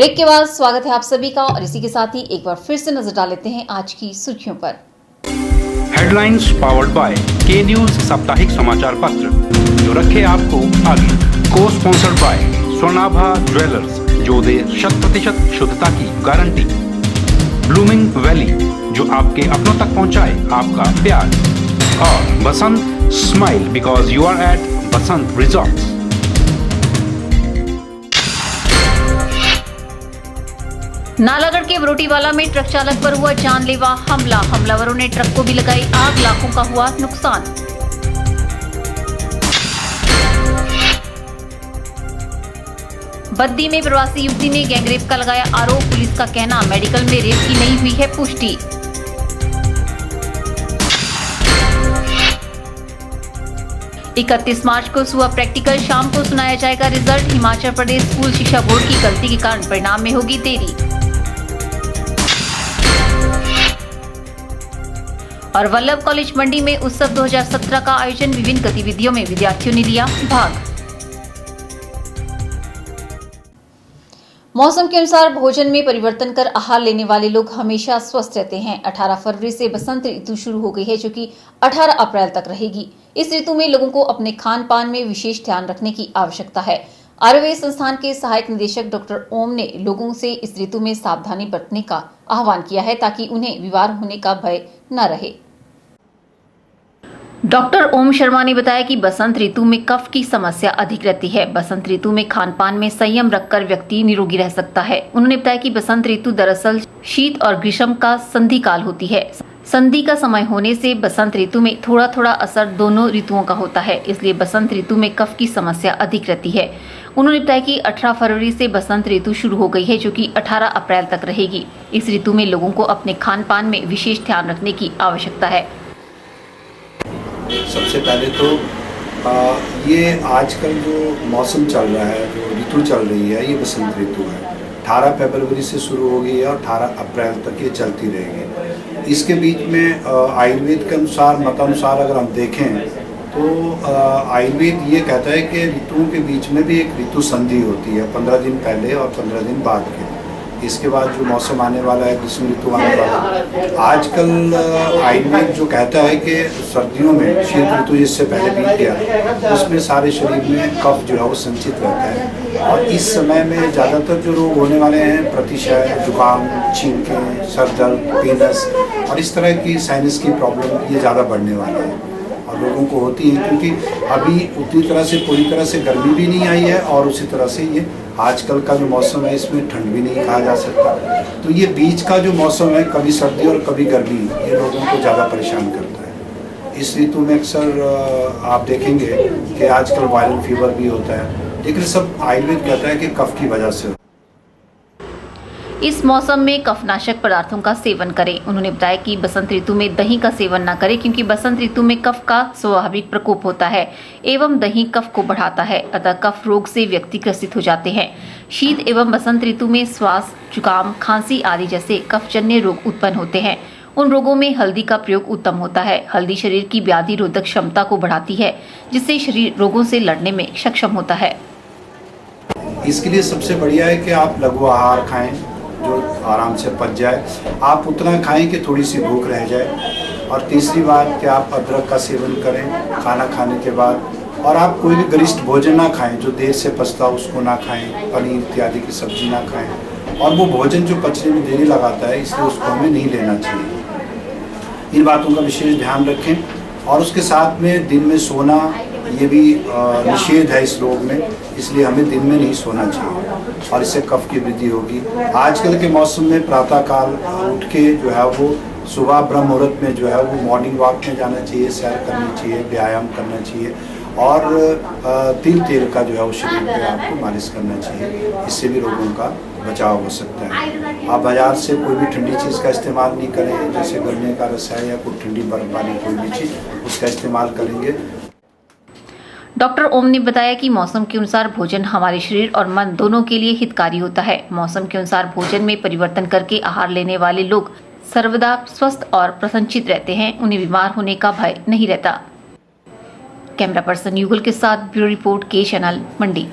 Break के बाद स्वागत है आप सभी का और इसी के साथ ही एक बार फिर से नजर डाल लेते हैं आज की सुर्खियों पर। हेडलाइंस पावर्ड बाय के न्यूज साप्ताहिक समाचार पत्र जो रखे आपको आगे। को स्पॉन्सर्ड बाय स्वर्णाभा ज्वेलर्स जो दे 100% शुद्धता की गारंटी। ब्लूमिंग वैली जो आपके अपनों तक पहुंचाए आपका प्यार। और Basant smile because you are at Basant resorts. Nalagarh के बरोटीवाला में ट्रक चालक पर हुआ जानलेवा हमला। हमलावरों ने ट्रक को भी लगाई आग, लाखों का हुआ नुकसान। बद्दी में प्रवासी युवती ने गैंगरेप का लगाया आरोप। पुलिस का कहना मेडिकल में रेप की नहीं हुई है पुष्टि। 31 मार्च को सुबह प्रैक्टिकल, शाम को सुनाया जाएगा रिजल्ट। हिमाचल प्रदेश स्कूल शिक्षा बोर्ड की गलती के कारण परिणाम में होगी देरी। और वल्लभ कॉलेज मंडी में उत्सव 2017 का आयोजन। विभिन्न गतिविधियों में विद्यार्थियों ने लिया भाग। मौसम के अनुसार भोजन में परिवर्तन कर आहार लेने वाले लोग हमेशा स्वस्थ रहते हैं। 18 फरवरी से बसंत ऋतु शुरू हो गई है जो कि 18 अप्रैल तक रहेगी। इस ऋतु में लोगों को अपने खान पान में विशेष ध्यान रखने की आवश्यकता है। आयुर्वेद संस्थान के सहायक निदेशक डॉक्टर ओम ने लोगों से इस ऋतु में सावधानी बरतने का आह्वान किया है ताकि उन्हें बीमार होने का भय न रहे। डॉक्टर ओम शर्मा ने बताया कि बसंत ऋतु में कफ की समस्या अधिक रहती है। बसंत ऋतु में खान पान में संयम रखकर व्यक्ति निरोगी रह सकता है। उन्होंने बताया कि बसंत ऋतु दरअसल शीत और ग्रीष्म का संधि काल होती है। संधि का समय होने से बसंत ऋतु में थोड़ा थोड़ा असर दोनों ऋतुओं का होता है, इसलिए बसंत ऋतु में कफ की समस्या अधिक रहती है। उन्होंने बताया कि 18 फरवरी से बसंत ऋतु शुरू हो गई है जो कि 18 अप्रैल तक रहेगी। इस ऋतु में लोगों को अपने खान पान में विशेष ध्यान रखने की आवश्यकता है। सबसे पहले तो ये आजकल जो मौसम चल रहा है, जो ऋतु चल रही है, ये बसंत ऋतु है। 18 फरवरी से शुरू होगी और 18 अप्रैल तक ये चलती रहेगी। इसके बीच में आयुर्वेद के अनुसार, मतानुसार अगर हम देखें तो आयुर्वेद ये कहता है कि ऋतुओं के बीच में भी एक ऋतु संधि होती है, 15 दिन पहले और 15 दिन बाद के। इसके बाद जो मौसम आने वाला है, ग्रीष्म ऋतु आने वाला है। आजकल आयुर्वेद जो कहता है कि सर्दियों में शीत ऋतु जिससे पहले बीत गया उसमें सारे शरीर में कफ जो है वो संचित रहता है और इस समय में ज़्यादातर जो रोग होने वाले हैं, प्रतिशय, जुकाम, छींकें, सर दर्द, पेनस और इस तरह की साइनस की प्रॉब्लम ये ज़्यादा बढ़ने वाले हैं और लोगों को होती है क्योंकि अभी उतनी तरह से पूरी तरह से गर्मी भी नहीं आई है और उसी तरह से ये आजकल का जो मौसम है इसमें ठंड भी नहीं कहा जा सकता। तो ये बीच का जो मौसम है, कभी सर्दी और कभी गर्मी, ये लोगों को ज़्यादा परेशान करता है। इस ऋतु में अक्सर आप देखेंगे कि आजकल वायरल फीवर भी होता है, लेकिन सब आयुर्वेद कहता है कि कफ की वजह से। इस मौसम में कफनाशक पदार्थों का सेवन करें। उन्होंने बताया कि बसंत ऋतु में दही का सेवन न करें क्योंकि बसंत ऋतु में कफ का स्वाभाविक प्रकोप होता है एवं दही कफ को बढ़ाता है, अतः कफ रोग से व्यक्ति ग्रसित हो जाते हैं। शीत एवं बसंत ऋतु में श्वास, जुकाम, खांसी आदि जैसे कफजन्य रोग उत्पन्न होते हैं। उन रोगों में हल्दी का प्रयोग उत्तम होता है। हल्दी शरीर की व्याधि रोधक क्षमता को बढ़ाती है जिससे शरीर रोगों से लड़ने में सक्षम होता है। इसके लिए सबसे बढ़िया है कि आप लघु आहार खाएं जो आराम से पच जाए। आप उतना खाएं कि थोड़ी सी भूख रह जाए। और तीसरी बात कि आप अदरक का सेवन करें खाना खाने के बाद। और आप कोई भी गरिष्ठ भोजन ना खाएं जो देर से पचता हो उसको ना खाएं, पनीर इत्यादि की सब्जी ना खाएं। और वो भोजन जो पचने में देरी लगाता है इसलिए उसको हमें नहीं लेना चाहिए। इन बातों का विशेष ध्यान रखें। और उसके साथ में दिन में सोना ये भी निषेध है इस रोग में, इसलिए हमें दिन में नहीं सोना चाहिए और इससे कफ की वृद्धि होगी। आजकल के मौसम में प्रातःकाल उठ के जो है वो सुबह ब्रह्म मुहूर्त में जो है वो मॉर्निंग वॉक में जाना चाहिए, सैर करनी चाहिए, व्यायाम करना चाहिए और तिल तेल का जो है वो शरीर पे आपको मालिश करना चाहिए। इससे भी रोगों का बचाव हो सकता है। आप बाजार से कोई भी ठंडी चीज़ का इस्तेमाल नहीं करें, जैसे गन्ने का रस है या कोई ठंडी बर्फ वाली कोई भी चीज़ उसका इस्तेमाल करेंगे। डॉक्टर ओम ने बताया कि मौसम के अनुसार भोजन हमारे शरीर और मन दोनों के लिए हितकारी होता है। मौसम के अनुसार भोजन में परिवर्तन करके आहार लेने वाले लोग सर्वदा स्वस्थ और प्रसन्नचित रहते हैं। उन्हें बीमार होने का भय नहीं रहता। कैमरा पर्सन युगल के साथ ब्यूरो रिपोर्ट के चैनल मंडी।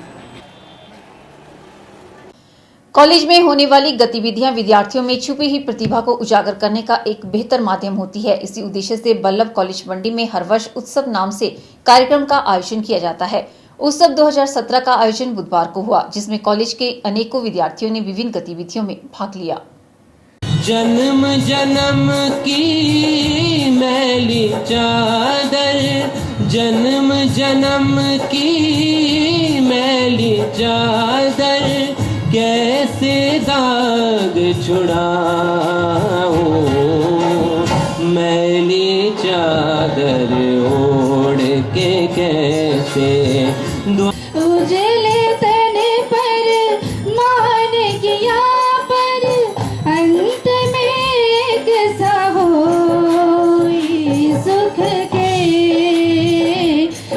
कॉलेज में होने वाली गतिविधियां विद्यार्थियों में छुपी हुई प्रतिभा को उजागर करने का एक बेहतर माध्यम होती है। इसी उद्देश्य से बल्लभ कॉलेज मंडी में हर वर्ष उत्सव नाम से कार्यक्रम का आयोजन किया जाता है। उत्सव 2017 का आयोजन बुधवार को हुआ, जिसमें कॉलेज के अनेकों विद्यार्थियों ने विभिन्न गतिविधियों में भाग लिया। जन्म जन्म की मैली चादर, जन्म जन्म की मैली चादर, कैसे दाग छुड़ाऊं, मैली चादर ओढ़ के कैसे उजले तन पर मान किया पर अंत में एक सा होई, सुख के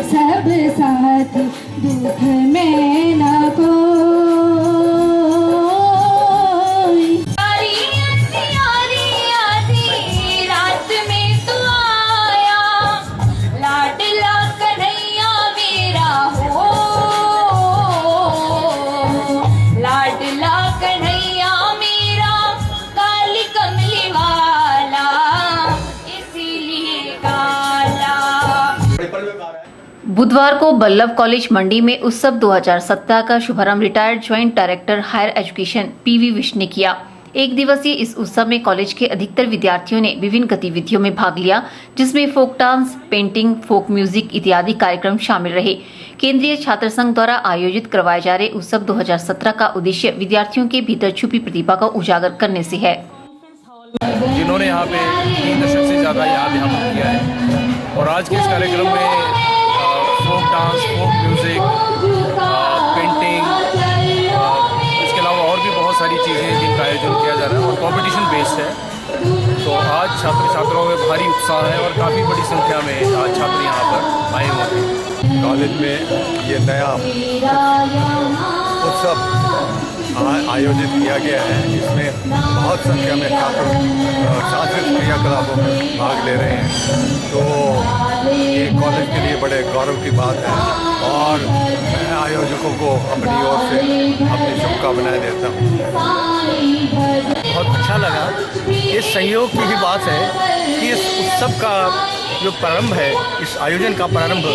सब साथ दुख में न कोई। बुधवार को बल्लभ कॉलेज मंडी में उत्सव 2017 का शुभारंभ retired joint director higher education PV विश ने किया। एक दिवसीय इस उत्सव में कॉलेज के अधिकतर विद्यार्थियों ने विभिन्न गतिविधियों में भाग लिया, जिसमें folk dance, painting, folk music इत्यादि कार्यक्रम शामिल रहे। केंद्रीय छात्र संघ द्वारा आयोजित करवाए जा रहे उत्सव 2017 का उद्देश्य विद्यार्थियों के भीतर छुपी प्रतिभा को उजागर करने से है। जिन्होंने यहाँ पे 3 दशक से ज़्यादा याद यहाँ किया है, और आज के इस कार्यक्रम में folk dance, folk music, painting, इसके अलावा और भी बहुत सारी चीज़ें हैं जिनका आयोजन किया जा रहा है और कंपटीशन बेस्ड है। तो आज छात्र छात्राओं में भारी उत्साह है और काफ़ी बड़ी संख्या में आज छात्र यहाँ पर आए हुए हैं। कॉलेज में ये नया उत्सव आयोजित किया गया है, इसमें बहुत संख्या में छात्र सांस्कृतिक क्रियाकलापों में भाग ले रहे हैं। तो ये कॉलेज के लिए बड़े गौरव की बात है और मैं आयोजकों को अपनी ओर से अपनी शुभकामनाएं देता हूँ। बहुत अच्छा लगा। ये सहयोग की ही बात है कि इस उत्सव का जो प्रारंभ है, इस आयोजन का प्रारंभ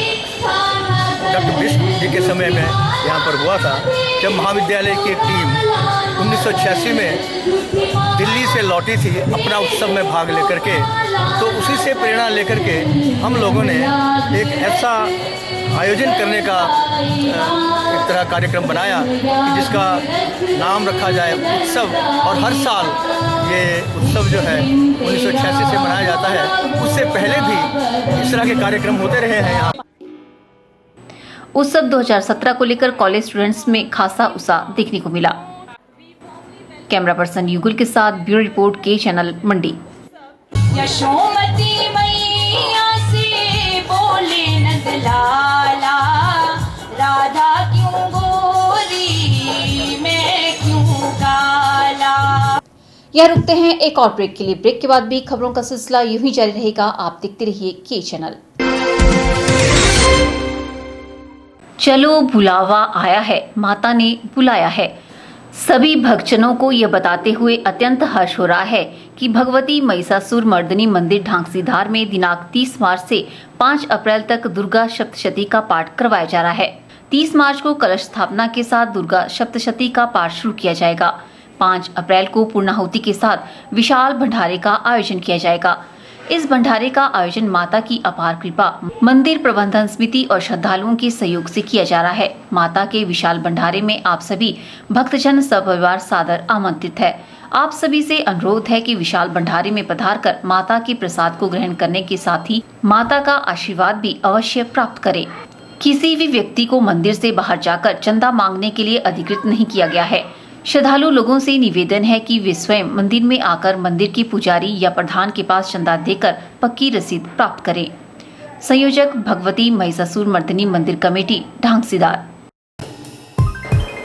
डॉक्टर बिष्ट जी के समय में यहाँ पर हुआ था, जब महाविद्यालय की एक टीम 1986 में दिल्ली से लौटी थी अपना उत्सव में भाग लेकर के। तो उसी से प्रेरणा लेकर के हम लोगों ने एक ऐसा आयोजन करने का एक तरह कार्यक्रम बनाया कि जिसका नाम रखा जाए उत्सव, और हर साल ये उत्सव जो है 1986 से मनाया जाता है। उससे पहले भी इस तरह के कार्यक्रम होते रहे हैं यहाँ। उत्सव 2017 को लेकर कॉलेज स्टूडेंट्स में खासा उत्साह देखने को मिला। कैमरा पर्सन युगल के साथ ब्यूरो रिपोर्ट के चैनल मंडी। यशोमती मैया से बोले नंदलाला, राधा क्यों गोरी मैं क्यों काला। यहाँ रुकते हैं एक और ब्रेक के लिए। ब्रेक के बाद भी खबरों का सिलसिला यूं ही जारी रहेगा। आप देखते रहिए के चैनल। चलो बुलावा आया है, माता ने बुलाया है। सभी भक्तजनों को यह बताते हुए अत्यंत हर्ष हो रहा है कि भगवती महिषासुर मर्दिनी मंदिर ढांगसीधार में दिनांक 30 मार्च से 5 अप्रैल तक दुर्गा सप्तशती का पाठ करवाया जा रहा है। 30 मार्च को कलश स्थापना के साथ दुर्गा सप्तशती का पाठ शुरू किया जाएगा। 5 अप्रैल को पूर्णाहुति के साथ विशाल भंडारे का आयोजन किया जाएगा। इस भंडारे का आयोजन माता की अपार कृपा, मंदिर प्रबंधन समिति और श्रद्धालुओं के सहयोग से किया जा रहा है। माता के विशाल भंडारे में आप सभी भक्तजन सपरिवार सादर आमंत्रित है। आप सभी से अनुरोध है कि विशाल भंडारे में पधार कर माता के प्रसाद को ग्रहण करने के साथ ही माता का आशीर्वाद भी अवश्य प्राप्त करें। किसी भी व्यक्ति को मंदिर से बाहर जाकर चंदा मांगने के लिए अधिकृत नहीं किया गया है। श्रद्धालु लोगों से निवेदन है कि वे स्वयं मंदिर में आकर मंदिर के पुजारी या प्रधान के पास चंदा देकर पक्की रसीद प्राप्त करें। संयोजक भगवती महिषासुर मर्दिनी मंदिर committee Dhangsidhar.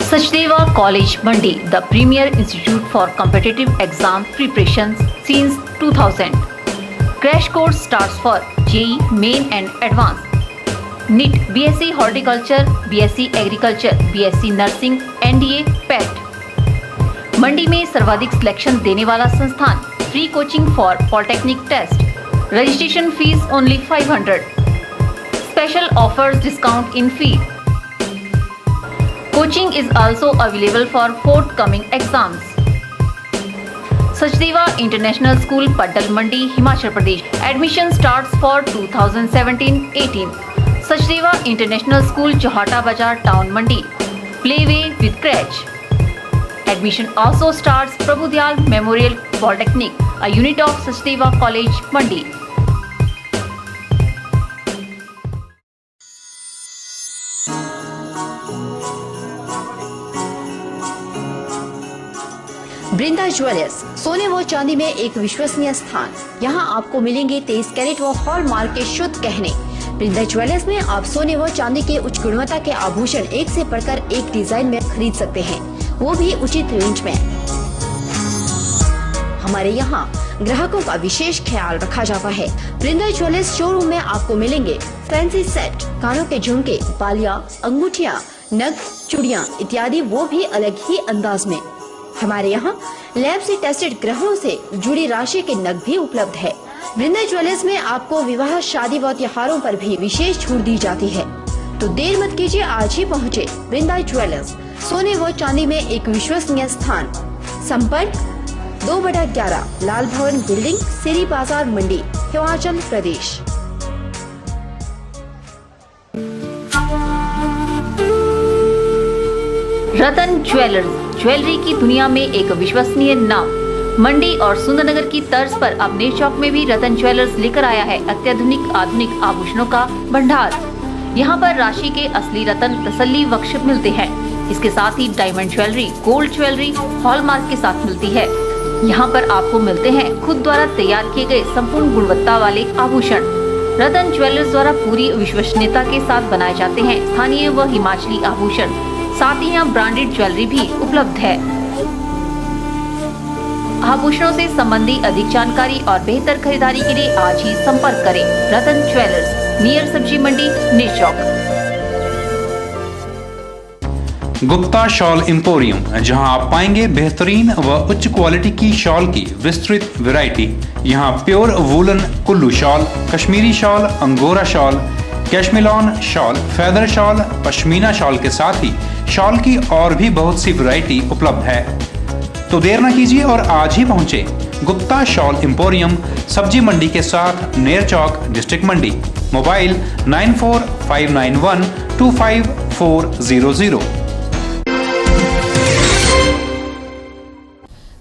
Sachdeva college Mandi, the premier institute for competitive exam preparation since 2000। Crash course starts for JEE main and advance, NEET, BSc horticulture, BSc agriculture, BSc nursing, NDA, PET. Mandi में सर्वाधिक सिलेक्शन देने वाला संस्थान, free coaching for polytechnic test, registration fees only 500, special offers discount in fee. Coaching is also available for forthcoming exams. Sachdeva International School, Paddal Mandi, Himachal Pradesh. Admission starts for 2017-18. Sachdeva International School, Johata Bazar, Town Mandi. Playway with crèche. Admission also starts Prabhudyal Memorial Polytechnic, a unit of Sachdeva College, Mandi. Brinda jewellers, सोने व चांदी में एक विश्वसनीय स्थान। यहाँ आपको मिलेंगे 23 कैरेट व हॉलमार्क के शुद्ध गहने। बृंदा ज्वेलर्स में आप सोने व चांदी के उच्च गुणवत्ता के आभूषण एक से बढ़कर एक डिजाइन में खरीद सकते हैं, वो भी उचित रेंज में। हमारे यहाँ ग्राहकों का विशेष ख्याल रखा जाता है। बृंदा ज्वेलर्स शोरूम में आपको मिलेंगे फैंसी सेट, कानों के झुमके, बालियां, अंगूठियां, नग, चूड़ियां इत्यादि, वो भी अलग ही अंदाज में। हमारे यहाँ लैब से टेस्टेड ग्रहों से जुड़ी राशि के नग भी उपलब्ध है। बृंदा ज्वेलर्स में आपको विवाह, शादी व त्योहारों पर भी विशेष छूट दी जाती है। तो देर मत कीजिए, आज ही पहुँचे बृंदा ज्वेलर्स, सोने व चांदी में एक विश्वसनीय स्थान। संपर्क 2/11 लाल भवन बिल्डिंग, सिरी बाजार, मंडी, हिमाचल प्रदेश। रतन ज्वेलर्स, ज्वेलरी की दुनिया में एक विश्वसनीय नाम। मंडी और सुंदरनगर की तर्ज पर अब नेर चौक में भी रतन ज्वेलर्स लेकर आया है अत्याधुनिक आधुनिक आभूषणों का भंडार। यहाँ पर राशि के असली रतन तसल्ली बख्श मिलते हैं। इसके साथ ही diamond jewellery, gold jewellery hallmark के साथ मिलती है। यहाँ पर आपको मिलते हैं खुद द्वारा तैयार किए गए संपूर्ण गुणवत्ता वाले आभूषण। रतन ज्वेलर्स द्वारा पूरी विश्वसनीयता के साथ बनाए जाते हैं स्थानीय व हिमाचली आभूषण। साथ ही यहाँ ब्रांडेड ज्वेलरी भी उपलब्ध है। आभूषणों से संबंधी अधिक जानकारी और बेहतर खरीदारी के लिए आज ही संपर्क करें रतन ज्वेलर्स, नियर सब्जी मंडी, नेर चौक। गुप्ता शॉल एम्पोरियम, जहां आप पाएंगे बेहतरीन व उच्च क्वालिटी की शॉल की विस्तृत वैरायटी। यहां pure woollen Kullu shawl, Kashmiri shawl, angora shawl, cashmilon shawl, feather shawl, pashmina shawl के साथ ही शॉल की और भी बहुत सी वैरायटी उपलब्ध है। तो देर न कीजिए और आज ही पहुंचे गुप्ता शॉल एम्पोरियम, सब्जी मंडी के साथ, नेर चौक, डिस्ट्रिक्ट मंडी। मोबाइल 9459125400।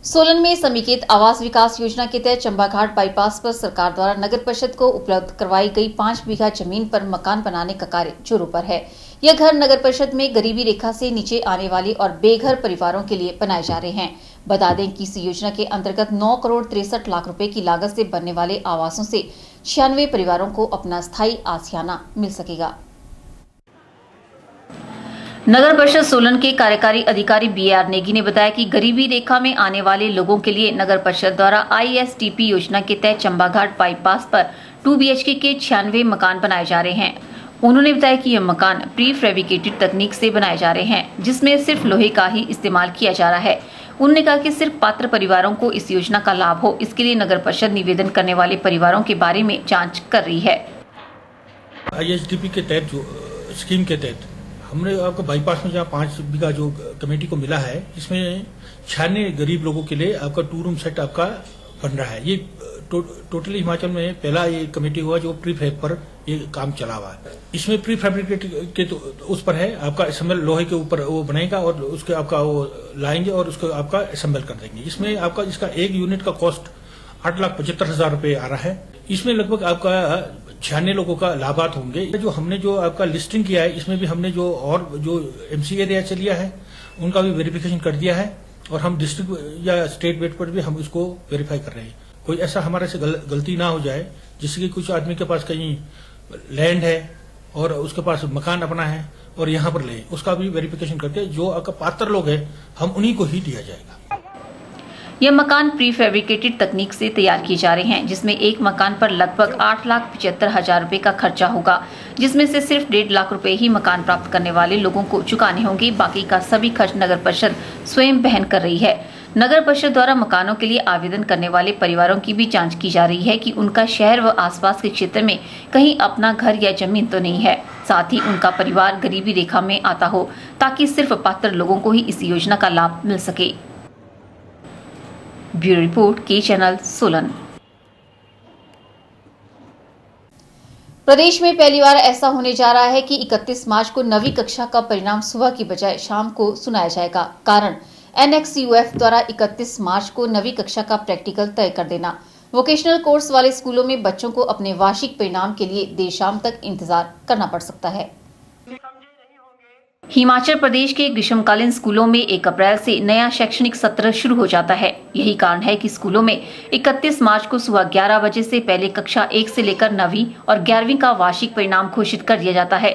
सोलन में समेकित आवास विकास योजना के तहत चंबाघाट बाईपास पर सरकार द्वारा नगर परिषद को उपलब्ध करवाई गई 5 बीघा जमीन पर मकान बनाने का कार्य जोरों पर है। यह घर नगर परिषद में गरीबी रेखा से नीचे आने वाले और बेघर परिवारों के लिए बनाए जा रहे हैं। बता दें कि इस योजना के अंतर्गत 9 करोड़ 63 लाख रुपए की लागत से बनने वाले आवासों से 96 परिवारों को अपना स्थायी आसियाना मिल सकेगा। नगर परिषद सोलन के कार्यकारी अधिकारी BAR नेगी ने बताया कि गरीबी रेखा में आने वाले लोगों के लिए नगर परिषद द्वारा ISTP योजना के तहत चंबाघाट बाईपास पर 2 BHK के 96 मकान बनाए जा रहे हैं। उन्होंने बताया कि यह मकान प्री फैब्रिकेटेड तकनीक से बनाए जा रहे हैं, जिसमें सिर्फ लोहे का ही इस्तेमाल किया जा रहा है। उन्होंने कहा कि सिर्फ पात्र परिवारों को इस योजना का लाभ हो, इसके लिए नगर परिषद निवेदन करने वाले परिवारों के बारे में जाँच कर रही है। ISTP के तहत जो स्कीम के तहत हमने आपको बाईपास में जहाँ 5 बीघा जो कमेटी को मिला है, इसमें 96 गरीब लोगों के लिए आपका 2 रूम सेट आपका बन रहा है। ये टोटली हिमाचल में पहला ये कमेटी हुआ जो प्री फैब पर ये काम चला हुआ है। इसमें प्री फैब्रिकेट के तो उस पर है आपका असेंबल, लोहे के ऊपर वो बनेगा और उसके आपका वो लाएंगे और उसको आपका असेंबल कर देंगे। इसमें आपका इसका एक यूनिट का कॉस्ट 8,75,000 रुपए आ रहा है। इसमें लगभग आपका 96 लोगों का लाभार्थ होंगे। जो हमने जो आपका लिस्टिंग किया है, इसमें भी हमने जो और जो MC एरिया से लिया है उनका भी वेरिफिकेशन कर दिया है और हम डिस्ट्रिक्ट या स्टेट बेट पर भी हम इसको वेरीफाई कर रहे हैं। कोई ऐसा हमारे से गलती ना हो जाए जिससे कि कुछ आदमी के पास कहीं लैंड है और उसके पास मकान अपना है और यहाँ पर ले, उसका भी वेरिफिकेशन करके जो आपका पात्र लोग हैं हम उन्हीं को ही दिया जाएगा। यह मकान प्री फैब्रिकेटेड तकनीक से तैयार किए जा रहे हैं, जिसमें एक मकान पर लगभग 8,75,000 रुपए का खर्चा होगा, जिसमें से सिर्फ 1.5 लाख रुपए ही मकान प्राप्त करने वाले लोगों को चुकाने होंगे। बाकी का सभी खर्च नगर परिषद स्वयं वहन कर रही है। नगर परिषद द्वारा मकानों के लिए आवेदन करने वाले परिवारों की भी जांच की जा रही है कि उनका शहर व आसपास के क्षेत्र में कहीं अपना घर या जमीन तो नहीं है। साथ ही उनका परिवार गरीबी रेखा में आता हो, ताकि सिर्फ पात्र लोगों को ही इस योजना का लाभ मिल सके। ब्यूरो रिपोर्ट, के चैनल, सोलन। प्रदेश में पहली बार ऐसा होने जा रहा है कि 31 मार्च को 9वीं कक्षा का परिणाम सुबह की बजाय शाम को सुनाया जाएगा। कारण NSQF द्वारा 31 मार्च को 9वीं कक्षा का प्रैक्टिकल तय कर देना। वोकेशनल कोर्स वाले स्कूलों में बच्चों को अपने वार्षिक परिणाम के लिए देर शाम तक इंतजार करना पड़ सकता है। हिमाचल प्रदेश के ग्रीष्मकालीन स्कूलों में 1 अप्रैल से नया शैक्षणिक सत्र शुरू हो जाता है। यही कारण है कि स्कूलों में 31 मार्च को सुबह 11 बजे से पहले कक्षा 1 से लेकर 9वीं और 11वीं का वार्षिक परिणाम घोषित कर दिया जाता है।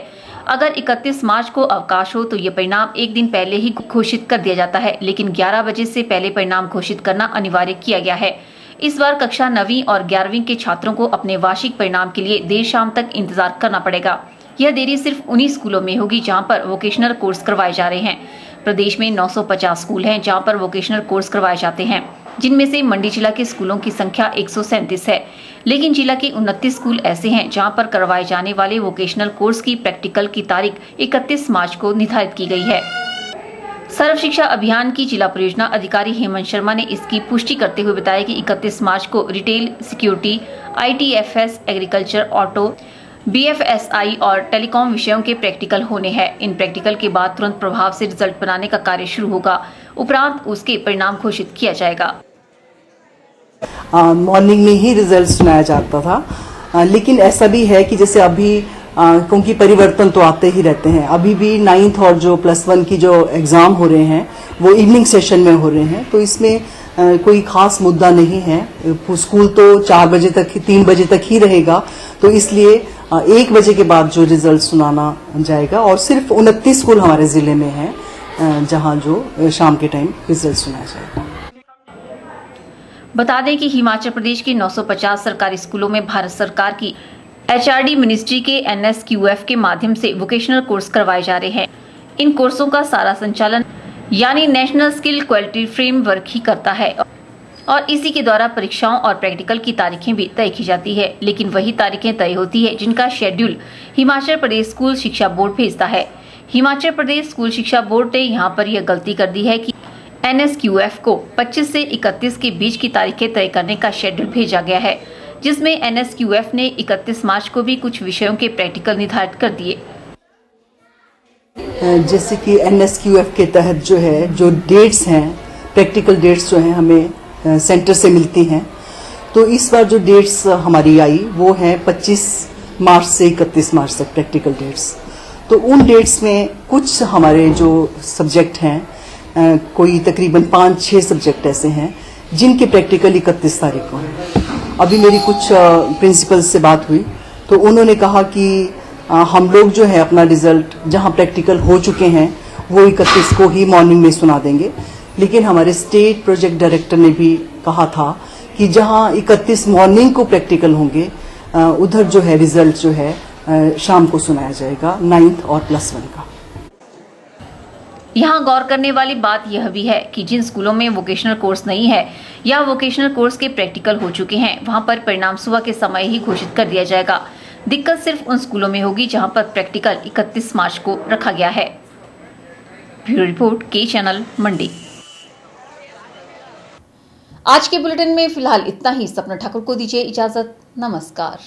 अगर 31 मार्च को अवकाश हो तो ये परिणाम एक दिन पहले ही घोषित कर दिया जाता है, लेकिन 11 बजे से पहले परिणाम घोषित करना अनिवार्य किया गया है। इस बार कक्षा 9वीं और 11वीं के छात्रों को अपने वार्षिक परिणाम के लिए देर शाम तक इंतजार करना पड़ेगा। यह देरी सिर्फ उन्हीं स्कूलों में होगी जहां पर वोकेशनल कोर्स करवाए जा रहे हैं। प्रदेश में 950 स्कूल हैं जहां पर वोकेशनल कोर्स करवाए जाते हैं, जिनमें से मंडी जिला के स्कूलों की संख्या 137 है। लेकिन जिला के 29 स्कूल ऐसे हैं जहां पर करवाए जाने वाले वोकेशनल कोर्स की प्रैक्टिकल की तारीख 31 मार्च को निर्धारित की गई है। सर्व शिक्षा अभियान की जिला परियोजना अधिकारी हेमंत शर्मा ने इसकी पुष्टि करते हुए बताया कि 31 मार्च को retail, security, ITFS, agriculture, auto, BFSI और टेलीकॉम विषयों के प्रैक्टिकल होने हैं। इन प्रैक्टिकल के बाद तुरंत प्रभाव से रिजल्ट बनाने का कार्य शुरू होगा। उपरांत उसके परिणाम घोषित किया जाएगा। मॉर्निंग में ही रिजल्ट सुनाया जाता था, लेकिन ऐसा भी है कि जैसे अभी क्योंकि परिवर्तन तो आते ही रहते हैं, अभी भी 9th और जो +1 की जो एग्जाम हो रहे हैं वो इवनिंग सेशन में हो रहे हैं, तो इसमें कोई खास मुद्दा नहीं है। स्कूल तो 4 बजे तक, 3 बजे तक ही रहेगा, तो इसलिए 1 बजे के बाद जो रिजल्ट सुनाना जाएगा। और सिर्फ 29 स्कूल हमारे जिले में हैं जहां जो शाम के टाइम रिजल्ट सुनाया जाएगा। बता दें कि हिमाचल प्रदेश के 950 सरकारी स्कूलों में भारत सरकार की HRD मिनिस्ट्री के NSQF के माध्यम से वोकेशनल कोर्स करवाए जा रहे हैं। इन कोर्सों का सारा संचालन यानी नेशनल स्किल क्वालिटी फ्रेमवर्क ही करता है और इसी के द्वारा परीक्षाओं और प्रैक्टिकल की तारीखें भी तय की जाती है। लेकिन वही तारीखें तय होती है जिनका शेड्यूल हिमाचल प्रदेश स्कूल शिक्षा बोर्ड भेजता है। हिमाचल प्रदेश स्कूल शिक्षा बोर्ड ने यहाँ पर यह गलती कर दी है कि NSQF को 25 से 31 के बीच की तारीखें तय करने का शेड्यूल भेजा गया है, जिसमें NSQF ने 31 मार्च को भी कुछ विषयों के प्रैक्टिकल निर्धारित कर दिए। जैसे कि NSQF के तहत जो है, जो डेट्स हैं, प्रैक्टिकल डेट्स जो हैं हमें सेंटर से मिलती हैं, तो इस बार जो डेट्स हमारी आई वो है 25 मार्च से 31 मार्च तक प्रैक्टिकल डेट्स। तो उन डेट्स में कुछ हमारे जो सब्जेक्ट हैं, कोई तकरीबन 5-6 सब्जेक्ट ऐसे हैं जिनके प्रैक्टिकल 31 तारीख को है। अभी मेरी कुछ प्रिंसिपल से बात हुई तो उन्होंने कहा कि हम लोग जो है अपना रिजल्ट जहां प्रैक्टिकल हो चुके हैं वो 31 को ही मॉर्निंग में सुना देंगे, लेकिन हमारे स्टेट प्रोजेक्ट डायरेक्टर ने भी कहा था कि जहां 31 मॉर्निंग को प्रैक्टिकल होंगे उधर जो है रिजल्ट जो है शाम को सुनाया जाएगा 9th और +1 का। यहाँ गौर करने वाली बात यह भी है कि जिन स्कूलों में वोकेशनल कोर्स नहीं है या वोकेशनल कोर्स के प्रैक्टिकल हो चुके हैं, वहां पर परिणाम सुबह के समय ही घोषित कर दिया जाएगा। दिक्कत सिर्फ उन स्कूलों में होगी जहां पर प्रैक्टिकल 31 मार्च को रखा गया है। ब्यूरो रिपोर्ट, के चैनल, मंडी। आज के बुलेटिन में फिलहाल इतना ही। सपना ठाकुर को दीजिए इजाजत। नमस्कार।